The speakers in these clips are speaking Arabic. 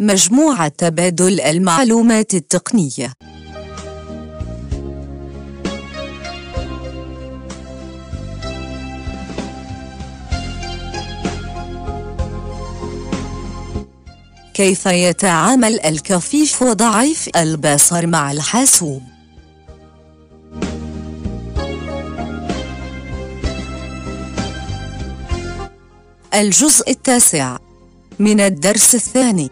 مجموعة تبادل المعلومات التقنية. كيف يتعامل الكفيف وضعيف البصر مع الحاسوب؟ الجزء التاسع من الدرس الثاني.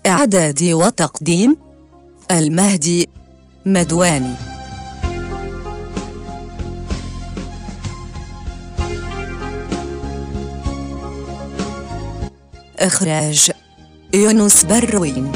إعداد وتقديم المهدي مدواني. إخراج يونس بروين.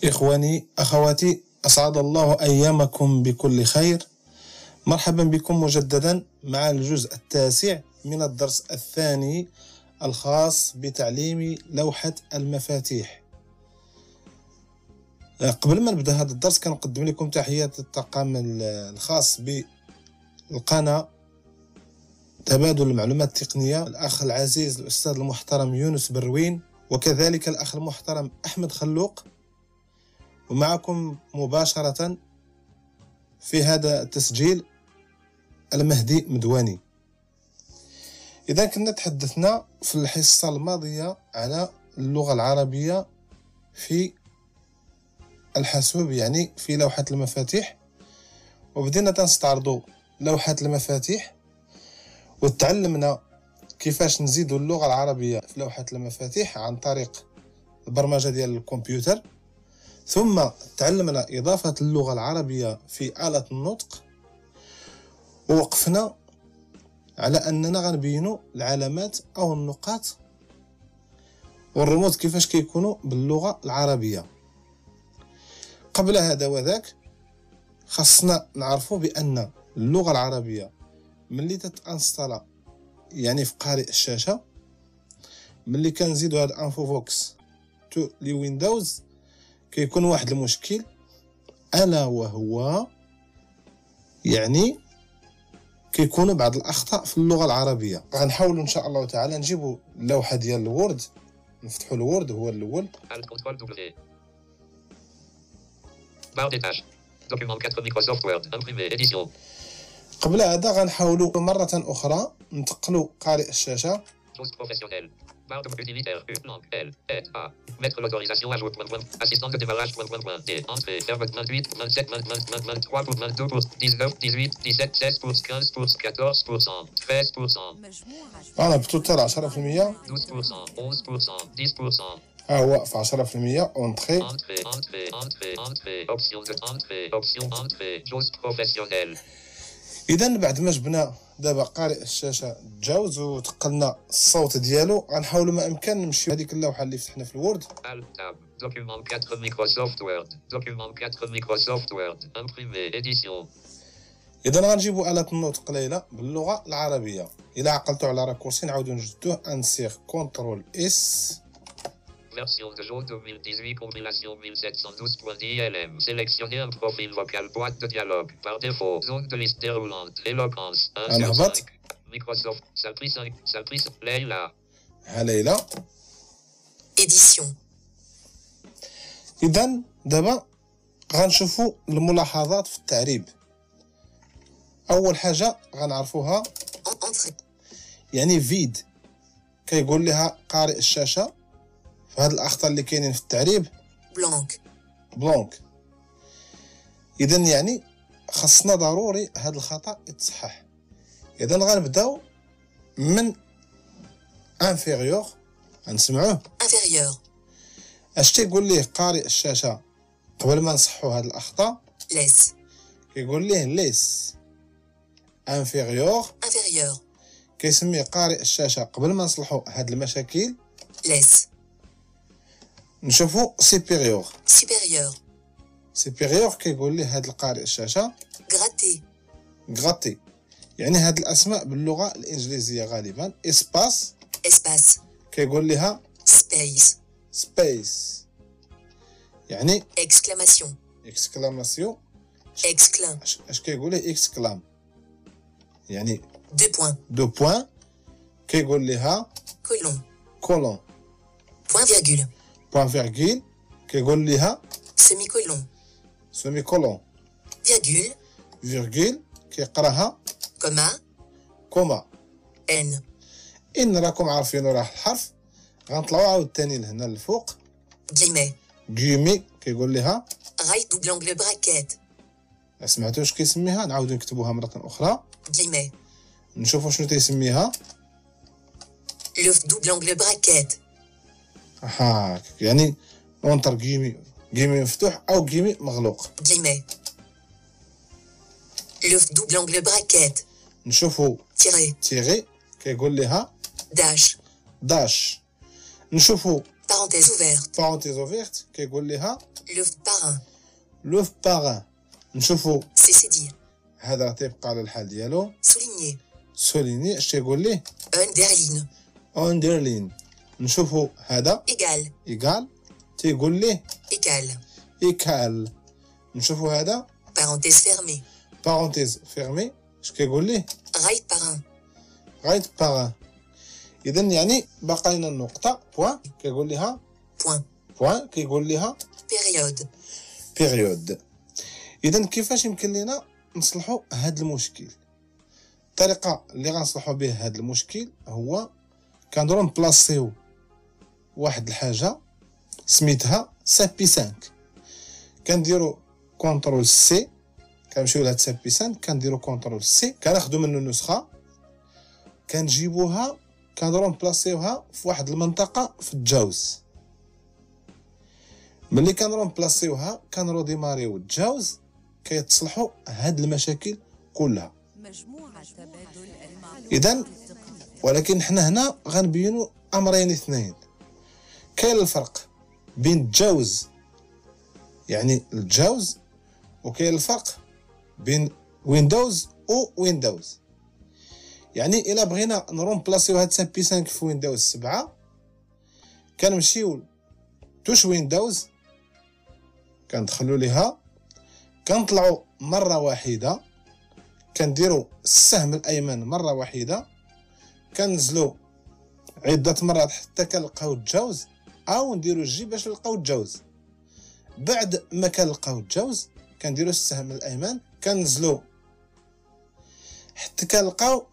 إخواني أخواتي، أسعد الله أيامكم بكل خير. مرحبا بكم مجددا مع الجزء التاسع من الدرس الثاني الخاص بتعليم لوحة المفاتيح. قبل ما نبدأ هذا الدرس كنقدم لكم تحيات الطاقم الخاص بالقناة تبادل المعلومات التقنية، الأخ العزيز الأستاذ المحترم يونس بروين، وكذلك الأخ المحترم أحمد خلوق، ومعكم مباشرة في هذا التسجيل المهدي مدواني. إذا كنا تحدثنا في الحصة الماضية على اللغة العربية في الحاسوب، يعني في لوحة المفاتيح، وبدينا تنستعرضوا لوحة المفاتيح وتعلمنا كيفاش نزيدوا اللغة العربية في لوحة المفاتيح عن طريق البرمجة ديال الكمبيوتر، ثم تعلمنا إضافة اللغة العربية في آلة النطق، ووقفنا على أننا غنبينوا العلامات أو النقاط والرموز كيفاش كيكونوا باللغة العربية. قبل هذا وذاك خاصنا نعرفوا بأن اللغة العربية ملي تتانستالا يعني في قارئ الشاشة، ملي كنزيدوا هاد انفوفوكس تو لي ويندوز كيكون واحد المشكل، ألا وهو يعني كيكونوا بعض الأخطاء في اللغة العربية. غنحاولوا إن شاء الله تعالى نجيبوا اللوحة ديال الوورد، نفتحوا الوورد هو الأول. قبل هذا غنحاولوا مرة أخرى ننتقلوا قارئ الشاشة. Barre de utilitaire, langue, L, A. Mettre l'autorisation à jouer, assistant de démarrage, D. Entrée, ferme, 28, 27, 23, 22, 19, 18, 17, 16, 15, 14%, 13%. أنا بتوتال 10%. 12%, 11%, 10%. هو في 10% entrée. Entrée, option d'entrée, JAWS professionnel. إذا بعد ما جبنا دابا قارئ الشاشة تجاوز وتقلنا الصوت ديالو، غنحاولوا ما امكن نمشيو هذيك اللوحة اللي فتحنا في الوورد. Document 4 Microsoft Word. Document 4 Microsoft Word. Imprimé, édition. إذا غنجيبوا آلة النطق ليلى باللغة العربية. إلا عقلتوا على راكورسي نعاودو نجدوه، انسيغ كونترول اس. Version de jour 2018, compilation 1712.dlm. Sélectionnez un profil vocal, boîte de dialogue. Par défaut, zone de liste déroulante. Éloquence. 1 sur 5. Microsoft. Saltrice 5. Saltrice. Leila. Leila. Édition. إذا دابا غنشوفوا الملاحظات في التعريب. أول حاجة غنعرفوها يعني فيد، كيقول لها قارئ الشاشة في هاد الأخطاء اللي كاينين في التعريب بلونك. إذا يعني خاصنا ضروري هاد الخطأ يتصحح. إذا غنبداو من انفيريور، غنسمعوه inférieur. اش تيقول ليه قارئ الشاشة قبل ما نصحوا هاد الأخطاء؟ laisse كيقول ليه ليس. انفيريور inférieur, كيسميه قارئ الشاشه قبل ما نصلحوا هاد المشاكل. laisse, نشوفوا سوبيريور. supérieur, سوبيريور كيقول ليه هاد القارئ الشاشه gratter, غطي. يعني هاد الاسماء باللغه الانجليزيه غالبا. اسباس espace, كيقول لها space, سبيس. يعني exclamation, اكسكلاماسيون. exclame, اش كيقول ليه اكسكلام، يعني 2 points, دو بوين. كيقول لها colon, كولون. point virgule, بوين فيرغيل كيقول لها semi-colon, سيمي كولون. virgule, فيرغيل كيقراها comma, كوما. n, ان راكم عارفين راه الحرف. غنطلعوا عاوتاني لهنا الفوق. guillemets, غيمي كيقول لها right double angle bracket, سمعتوا واش كيسميها؟ نعاودو نكتبوها مرة أخرى guillemets, نشوفوا شنو تيسميها. le double angle bracket, هاك يعني اونتر غيمي، غيمي مفتوح أو غيمي مغلوق. guillemets, le double angle bracket, نشوفوا tiret, تيغي كيقول لها dash, داش. نشوفوا parenthèse ouverte, بارونتيز اوفيرت كيقول لها le parrain, لوف باغان. نشوفوا cessez dire, هذا راه تيبقى على الحال ديالو. souligner, سوليني اش تيقول ليه underline, اندرلين. نشوفوا هذا égal, ايغال تيقول ليه égal, ايكال. نشوفوا هذا parenthèse fermée, بارونتيز فيرمي اش كيقول ليه right parrain, غايت باغان. اذا يعني باقا لنا النقطه بوين كيقول لها point, بوين كيقول لها période, بيريود. اذا كيفاش يمكن لنا نصلحوا هذا المشكل؟ الطريقه اللي غنصلحوا به هذا المشكل هو كنديروا نبلاصيو واحد الحاجه سميتها سابي 5. كنديروا كونترول سي، كنمشيو لهاد سابي 5 كنديروا كونترول سي، كناخذوا منه نسخه كنجيبوها كنديروا نبلاصيوها في واحد المنطقه في التجاوز. ملي كنديروا نبلاصيوها كنرو ديماريو التجاوز كيتصلحوا هاد المشاكل كلها. اذا ولكن حنا هنا غنبينوا امرين اثنين. كاين الفرق بين التجاوز يعني التجاوز، وكاين الفرق بين ويندوز و ويندوز. يعني الا بغينا نرومبلاسيو هاد سابي 5 في ويندوز 7 كنمشيو توش ويندوز كندخلوا ليها كنطلعوا مره واحده كنديروا السهم الايمن مره واحده كنزلوا عده مرات حتى كنلقاو التجاوز او نديروا جي باش نلقاو التجاوز. بعد ما كنلقاو التجاوز كنديروا السهم الايمن كنزلوا حتى كنلقاو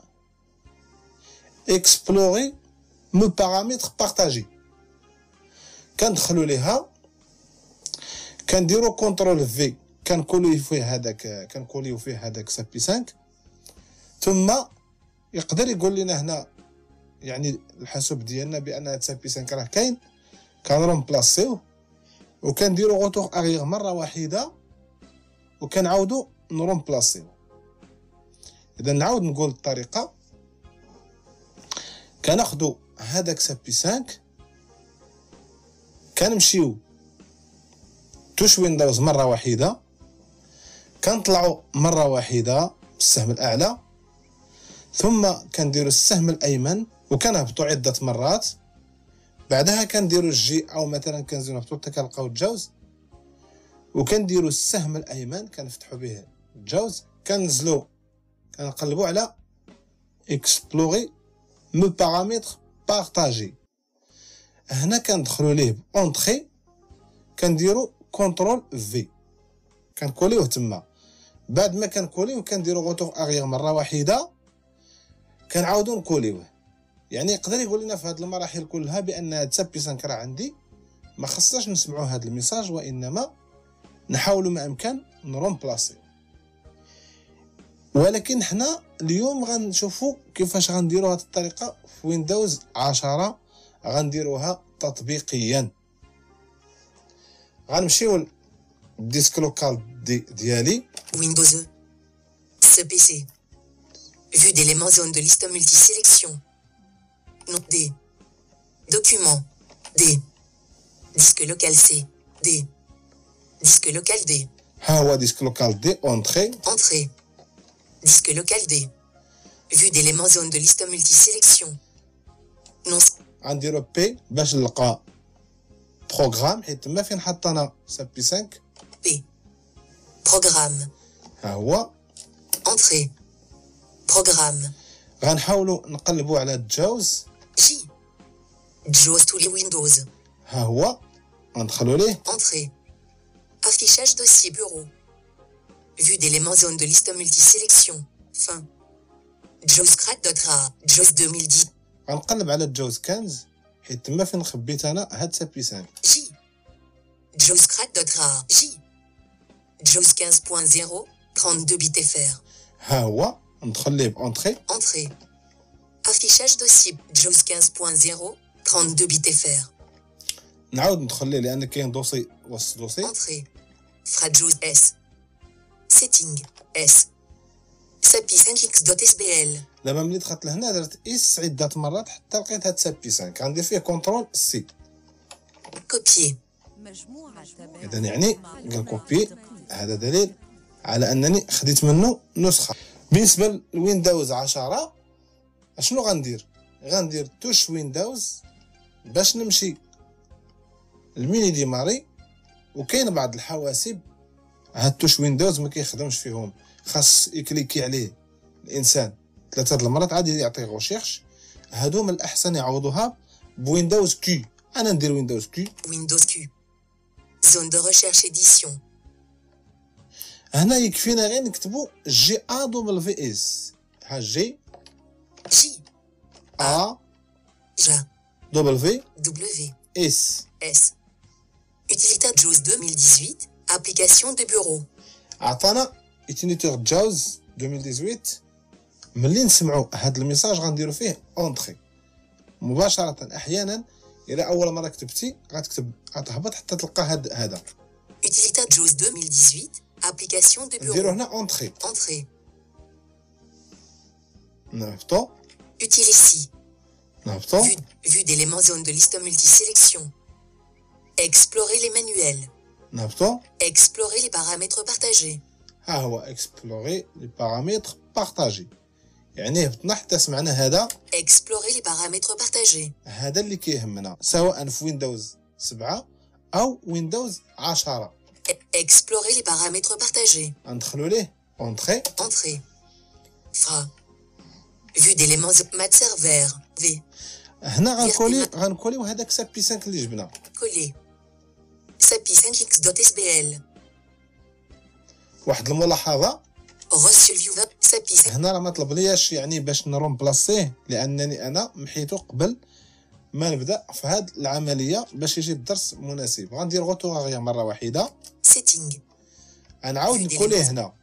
اكسبلوري مو بارامتر بارطاجي كندخلوا ليها كنديروا كونترول في كنكوليو فيه هذاك سابي 5 ثم يقدر يقول لنا هنا يعني الحاسوب ديالنا بان هاد سابي 5 راه كاين كنرومبلاسيوه وكنديروا غوتور اغيغ مره واحده وكنعاودوا نرومبلاسيوه. اذا نعاود نقول الطريقه كناخذوا هذاك سابي 5 كنمشيو توش ويندوز مره واحده كنطلعوا مره واحده بالسهم الاعلى ثم كنديروا السهم الايمن وكنهبطوا عده مرات. بعدها كنديروا الجي او مثلا كنزيدو نهبطوا حتى كنلقاو التجاوز وكنديروا السهم الايمن كنفتحوا به التجاوز كننزلوا كنقلبوا على اكسبلوري مو بارامتر بارطاجي. هنا كندخلوا ليه اونطري كنديروا كونترول في كنكوليوه تما. بعد ما كنكوليوه كنديروا غوتور اغيغ مره واحده كنعاودوا نكوليوه. يعني يقدر يقول لنا في هذه المراحل كلها بان هاد سابي 5 راه عندي ما خصناش نسمعوا هذا الميساج وانما نحاولوا ما امكن نرومبلاسيو. ولكن حنا اليوم غنشوفوا كيفاش غنديروا هذه الطريقه في ويندوز 10 غنديروها تطبيقيا. غنمشيو للديسك لوكال ديالي Windows E. Ce PC. Vue d'éléments zone de liste multisélection. Nom D. Document. D. Disque local C. D. Disque local D. ها هو ديسك لوكال دي اونتري. Entrée. Disque local D. Vue d'éléments zone de liste multisélection. Non. غنديرو بي باش نلقى بروغرام حيت تما فين حط انا سابي 5. P. Programme. ها هو. Entrée. Programme. غنحاولوا نقلبوا على الجوز. J. JAWS tous les Windows. ها هو ندخلوا ليه. Entrée. Affichage dossier bureau. Vue d'éléments zone de liste multisélection. Fin. JAWS crack.ra. JAWS 2010. غنقلب على الجوز 15 حيت تما فين خبيت انا هاد سابي 5. J. JAWS crack.ra. J. JAWS 15.0. 32 bits FR. ها هو ندخل ليه بونتري. Entrée. Affichage dossier. JAWS 15.0. 32 bits FR. نعاود ندخل ليه لان كاين دوسي وسط دوسي. Entrée. JAWS S. Setting. S. SAPI 5x.sbl. دابا ملي دخلت لهنا درت اس عده مرات حتى لقيت هاد سابي 5 غندير فيه كونترول سي. Copier. اذا يعني قال كوبي. هذا دليل على انني خديت منه نسخه. بالنسبه لويندوز 10 اشنو غندير توش ويندوز باش نمشي الميني ديماري. وكاين بعض الحواسب هاد توش ويندوز ما كيخدمش فيهم، خاص يكليكي عليه الانسان 3 المرات عاد يعطي غوشيرش. هادو من الاحسن يعوضوها بويندوز كي. انا ندير ويندوز كي. Windows Q. Zone de recherche édition. هنا يكفينا غير نكتبو جي ا دبل في اس. ها جي J. ا J. دبل في W. اس. S. Utilitaire JAWS 2018. Application de bureau. عطانا اتينيتور جاوز 2018. ملي نسمعوا هاد الميساج غنديروا فيه اونتري مباشره. احيانا الى اول مره كتبتي غتهبط حتى تلقى هذا. Utilitaire JAWS 2018. Application de نديروا bureau. هنا اونتري. Entrée. نهبطوا Utile ici. نهبطوا. Vue d'éléments zone de liste multisélection. Explorer les manuels. نهبطوا. Explorer les paramètres partagés. ها هو اكسبلوري لي بارامتر بارطاجي. يعني هبطنا حتى سمعنا هذا. Explorer les paramètres partagés. هذا اللي كيهمنا سواء في ويندوز 7 او ويندوز 10. Explorer les paramètres partagés. ندخلوا ليه اونتري. Entrée. Fra. Vue d'éléments mat serveur. V. هنا غنكوليو هذاك سابي 5 اللي جبنا. Coller. SAPI 5x.sbl. واحد الملاحظه Reçu le viewer. SAPI 5. هنا راه ما طلب لياش يعني باش نرومبلاسيه لانني انا محيتو قبل ما نبدا في هاد العمليه باش يجي الدرس مناسب. غندير غوتو اغيا مره واحده. Setting. غنعاود نكوليه هنا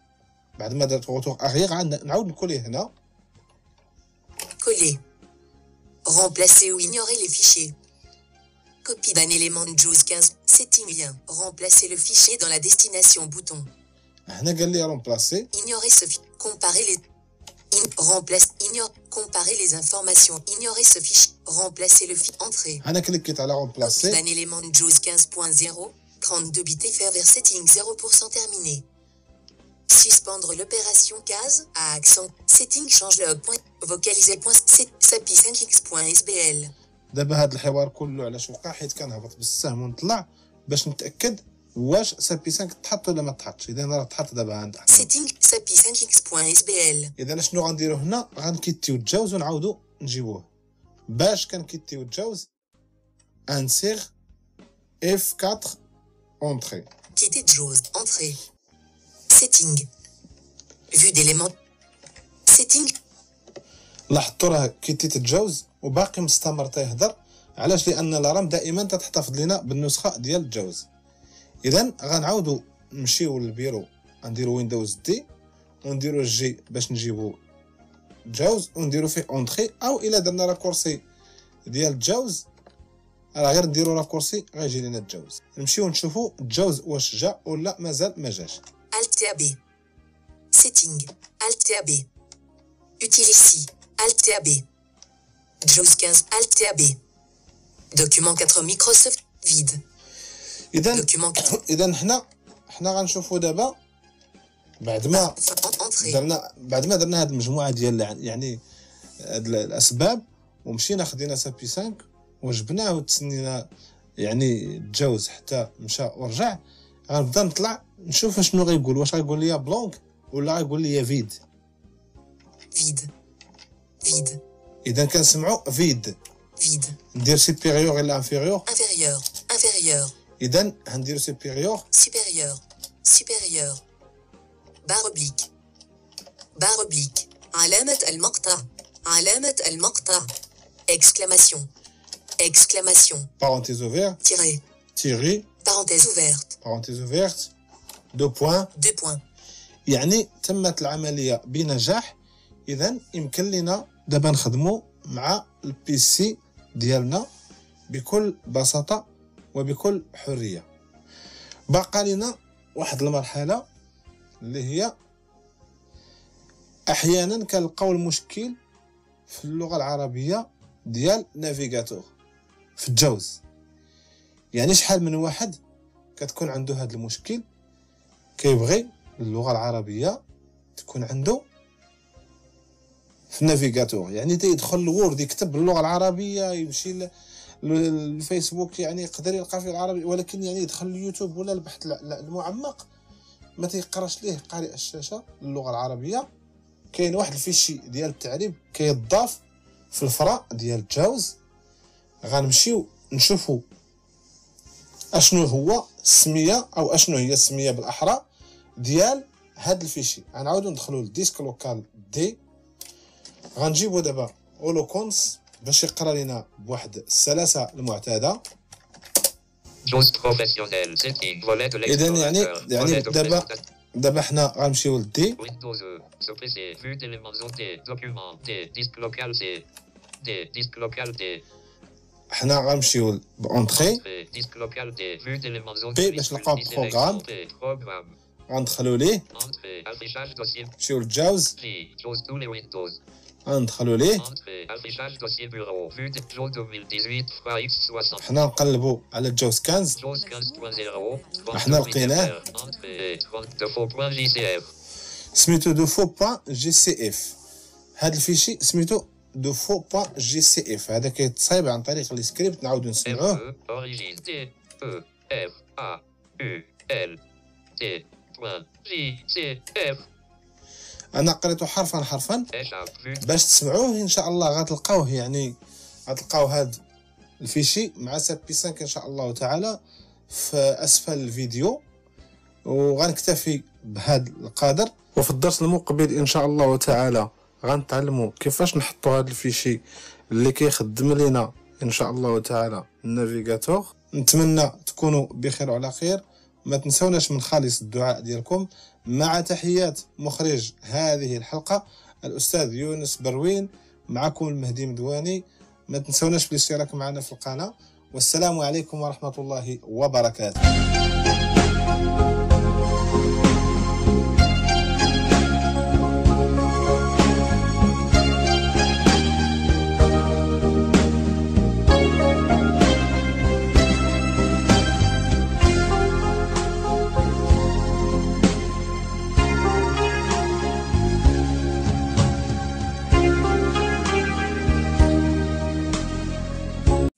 بعد ما درت غوتو اغيا غنعاود نكوليه هنا. Coller. Remplacer ou ignorer les fichiers. Copie d'un élément de JAWS 15. Setting lien. Remplacer le fichier dans la destination bouton. هنا قال لي رومبلاسي. Ignorer ce fichier. Comparer les. Remplace. Ignore. Comparer les informations. Ignorer ce fichier. Remplacer le fichier. Entrée. هنا كليكيت على Copie رومبلاسي. d'un élément de JAWS 15.0. 32 bits FR vers setting 0% terminé. Suspendre l'opération case à accent. Setting change log. Vocaliser. SAPI 5x.sbl. دابا هاد الحوار كله علاش وقع حيت كنهبط بالسهم ونطلع باش نتاكد واش سابي 5 تحط ولا ما تحطش. اذا راه تحط دابا عند احمد. Setting SAPI 5x.sbl. اذا شنو غنديرو هنا غنكيتيو الجوز ونعاودو نجيبوه. باش كنكيتيو الجوز انسيغ اف 4 اونتري. Quitter JAWS. Entrée. Setting. Vue d'éléments. Setting. لاحظتوا راه كيتيت الجوز وباقي مستمر تيهضر. علاش؟ لان الرام دائما تتحتفظ لنا بالنسخه ديال الجوز. اذا غنعاودو نمشيو للبيرو نديرو ويندوز دي ونديرو الجي باش نجيبو جوز ونديرو فيه اونتري. او الا درنا راكورسي ديال الجوز راه غير نديرو راكورسي غيجي لنا الجوز. نمشيو نشوفو الجوز واش جا ولا مازال ما جاش. Alt tab. Setting. Alt tab. Utile ici. Alt tab. JAWS 15. Alt tab. Document 4 Microsoft. Vide. Document 4. اذا حنا غنشوفوا دابا بعد ما Entrée. درنا هاد المجموعه ديال يعني هاد الاسباب، ومشينا خدينا سابي 5 وجبناه وتسنينا يعني تجاوز حتى مشى ورجع. غنبدا نطلع نشوف شنو غيقول، واش غيقول لي بلونك ولا غيقول لي فيد. Vide. Vide. اذا كنسمعوا فيد Vide. ندير سوبيريور الا انفيريور. Inférieur. Inférieur. اذا غنديروا سوبيريور. Supérieur. Supérieur. Barre oblique. Barre oblique. علامة المقطع. علامة المقطع. Exclamation. Exclamation. parenthèse ouverte Tiret. tiré Parenthèse ouverte. parenthèse ouverte 2 points. 2 points. يعني تمت العمليه بنجاح. اذا يمكن لنا دابا نخدموا مع البي سي ديالنا بكل بساطه وبكل حريه. باقا لنا واحد المرحله اللي هي احيانا كنلقاو المشكل في اللغه العربيه ديال نافيغاتور في الجوز. يعني شحال من واحد كتكون عنده هذا المشكل، كيبغي اللغه العربيه تكون عنده في النافيغاتور، يعني تيدخل الوورد يكتب باللغه العربيه، يمشي للفيسبوك يعني يقدر يلقى فيه العربي، ولكن يعني يدخل اليوتيوب ولا البحث المعمق ما تيقراش ليه قارئ الشاشه اللغه العربيه. كاين واحد الفيشي ديال التعريب كيضاف في الفرا ديال الجاوز. غنمشيو نشوفوا اشنو هو السميه او اشنو هي السميه بالاحرى ديال هاد الفيشي. غنعاودو ندخلو للديسك لوكال دي. غنجيبو دابا اولوكونس باش يقرا لنا بواحد السلاسه المعتاده. JAWS professionnel. Setting. Volet de اذا l'explorateur. يعني Volet de دابا حنا غنمشيو للدي. Windows E. Suppressé. Vue d'éléments D. Document D. Disque local C. D. Disque local D. حنا غنمشيو بونطري Disque local D. Vue d'éléments بي باش نلقاو بروغرام. Programme. غندخلو ليه. Entrée. Affichage dossier. نمشيو للجاوز J. JAWS tous les Windows. غندخلو ليه. Entrée. Affichage dossier bureau. Vue de JAWS 2018 x60. حنا نقلبو على الجاوز 15. JAWS 15.0. احنا لقيناه. Entrée. 32.jcf. سميتو دو فو بوان جي سي اف. هاد الفيشي سميتو دو فو بوان جي سي اف. هذا كيتصايب عن طريق السكريبت. نعاودو نسمعوه. Origine D. E. F. A. U. L. T. J. C. F. انا قريتو حرفا Échappe. باش تسمعوه ان شاء الله. غتلقاوه يعني غتلقاو هاد الفيشي مع سابي 5 ان شاء الله تعالى في اسفل الفيديو. وغنكتفي بهذا القدر، وفي الدرس المقبل ان شاء الله تعالى غنتعلموا كيفاش نحطوا هذا الفيشي اللي كيخدم لنا ان شاء الله تعالى النافيغاتور. نتمنى تكونوا بخير وعلى خير. ما تنسوناش من خالص الدعاء ديالكم. مع تحيات مخرج هذه الحلقة الأستاذ يونس بروين. معكم المهدي مدواني. ما تنسوناش بالاشتراك معنا في القناة. والسلام عليكم ورحمة الله وبركاته.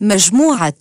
مجموعة